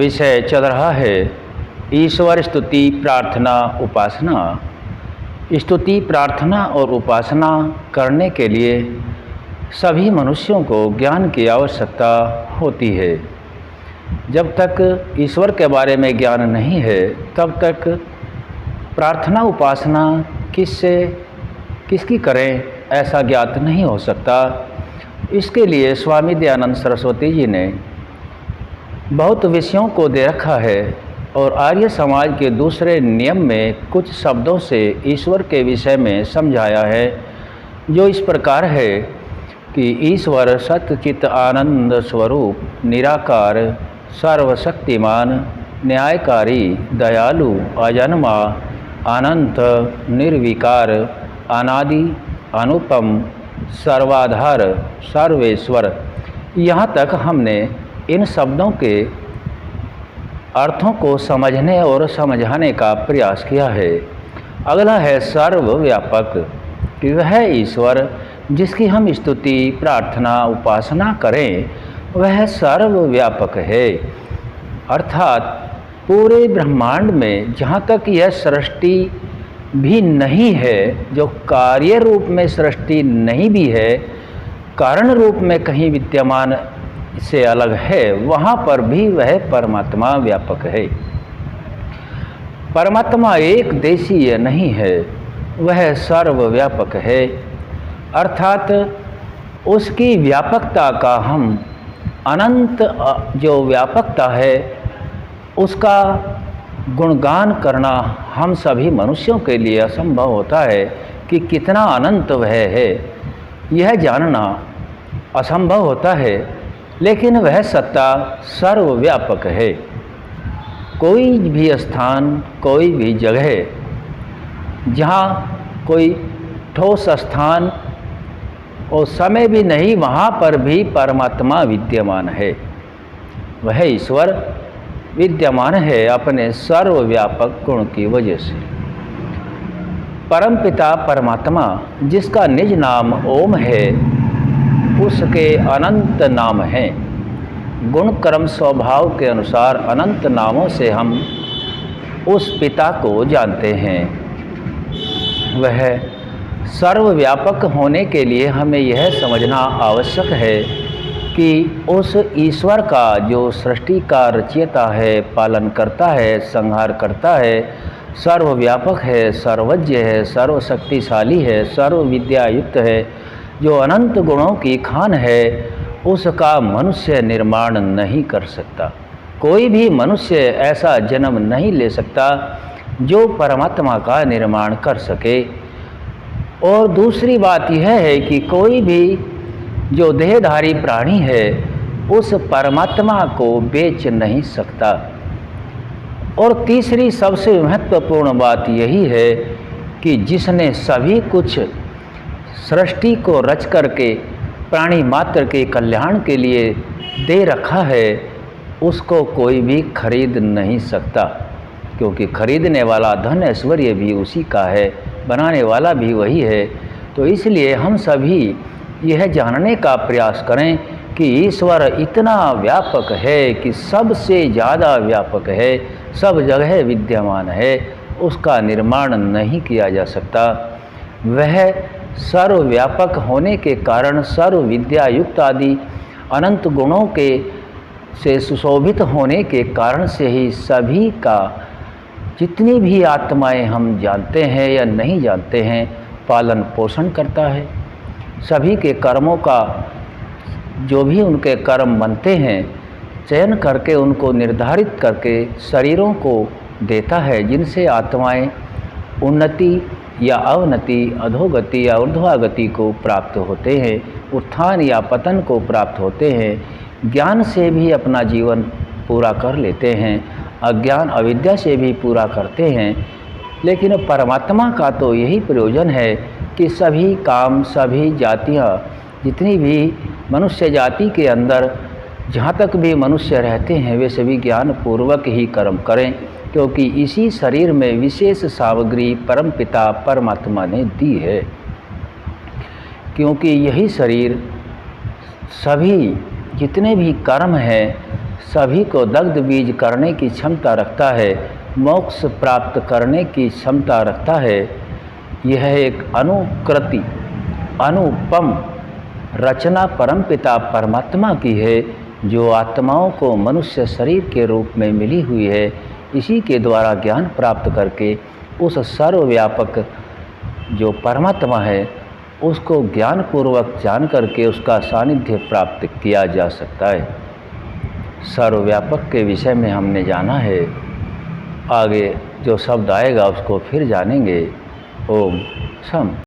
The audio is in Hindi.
विषय चल रहा है ईश्वर स्तुति प्रार्थना उपासना। स्तुति प्रार्थना और उपासना करने के लिए सभी मनुष्यों को ज्ञान की आवश्यकता होती है। जब तक ईश्वर के बारे में ज्ञान नहीं है तब तक प्रार्थना उपासना किसकी करें ऐसा ज्ञात नहीं हो सकता। इसके लिए स्वामी दयानंद सरस्वती जी ने बहुत विषयों को दे रखा है और आर्य समाज के दूसरे नियम में कुछ शब्दों से ईश्वर के विषय में समझाया है, जो इस प्रकार है कि ईश्वर सच्चित आनंद स्वरूप, निराकार, सर्वशक्तिमान, न्यायकारी, दयालु, अजन्मा, अनंत, निर्विकार, अनादि, अनुपम, सर्वाधार, सर्वेश्वर। यहाँ तक हमने इन शब्दों के अर्थों को समझने और समझाने का प्रयास किया है। अगला है सर्वव्यापक, कि वह ईश्वर जिसकी हम स्तुति प्रार्थना उपासना करें वह सर्वव्यापक है, अर्थात पूरे ब्रह्मांड में जहाँ तक यह सृष्टि भी नहीं है, जो कार्य रूप में सृष्टि नहीं भी है, कारण रूप में कहीं विद्यमान से अलग है, वहाँ पर भी वह परमात्मा व्यापक है। परमात्मा एक देशीय नहीं है, वह सर्वव्यापक है, अर्थात उसकी व्यापकता का हम अनंत जो व्यापकता है उसका गुणगान करना हम सभी मनुष्यों के लिए असंभव होता है कि कितना अनंत वह है, यह जानना असंभव होता है। लेकिन वह सत्ता सर्वव्यापक है। कोई भी स्थान, कोई भी जगह जहाँ कोई ठोस स्थान और समय भी नहीं, वहाँ पर भी परमात्मा विद्यमान है। वह ईश्वर विद्यमान है अपने सर्वव्यापक गुण की वजह से। परमपिता परमात्मा जिसका निज नाम ओम है, उसके अनंत नाम हैं। गुण कर्म स्वभाव के अनुसार अनंत नामों से हम उस पिता को जानते हैं। वह सर्वव्यापक होने के लिए हमें यह समझना आवश्यक है कि उस ईश्वर का जो सृष्टि का रचयिता है, पालन करता है, संहार करता है, सर्वव्यापक है, सर्वज्ञ है, सर्वशक्तिशाली है, सर्वविद्यायुक्त है, जो अनंत गुणों की खान है, उसका मनुष्य निर्माण नहीं कर सकता। कोई भी मनुष्य ऐसा जन्म नहीं ले सकता जो परमात्मा का निर्माण कर सके। और दूसरी बात यह है कि कोई भी जो देहधारी प्राणी है उस परमात्मा को बेच नहीं सकता। और तीसरी सबसे महत्वपूर्ण बात यही है कि जिसने सभी कुछ सृष्टि को रच करके प्राणी मात्र के कल्याण के लिए दे रखा है, उसको कोई भी खरीद नहीं सकता, क्योंकि खरीदने वाला धन ऐश्वर्य भी उसी का है, बनाने वाला भी वही है। तो इसलिए हम सभी यह जानने का प्रयास करें कि ईश्वर इतना व्यापक है कि सबसे ज़्यादा व्यापक है, सब जगह विद्यमान है, उसका निर्माण नहीं किया जा सकता। वह सर्वव्यापक होने के कारण, सर्व विद्या युक्त आदि अनंत गुणों के से सुशोभित होने के कारण से ही सभी का, जितनी भी आत्माएं हम जानते हैं या नहीं जानते हैं, पालन पोषण करता है। सभी के कर्मों का जो भी उनके कर्म बनते हैं, चयन करके उनको निर्धारित करके शरीरों को देता है, जिनसे आत्माएं उन्नति या अवनति, अधोगति या ऊर्ध्वागति को प्राप्त होते हैं, उत्थान या पतन को प्राप्त होते हैं। ज्ञान से भी अपना जीवन पूरा कर लेते हैं, अज्ञान अविद्या से भी पूरा करते हैं। लेकिन परमात्मा का तो यही प्रयोजन है कि सभी काम, सभी जातियाँ, जितनी भी मनुष्य जाति के अंदर जहाँ तक भी मनुष्य रहते हैं, वे सभी ज्ञान पूर्वक ही कर्म करें, क्योंकि इसी शरीर में विशेष सामग्री परमपिता परमात्मा ने दी है। क्योंकि यही शरीर सभी जितने भी कर्म हैं सभी को दग्ध बीज करने की क्षमता रखता है, मोक्ष प्राप्त करने की क्षमता रखता है। यह एक अनुकृति अनुपम रचना परमपिता परमात्मा की है, जो आत्माओं को मनुष्य शरीर के रूप में मिली हुई है। इसी के द्वारा ज्ञान प्राप्त करके उस सर्वव्यापक जो परमात्मा है उसको ज्ञानपूर्वक जान करके उसका सानिध्य प्राप्त किया जा सकता है। सर्वव्यापक के विषय में हमने जाना है, आगे जो शब्द आएगा उसको फिर जानेंगे। ओम सम।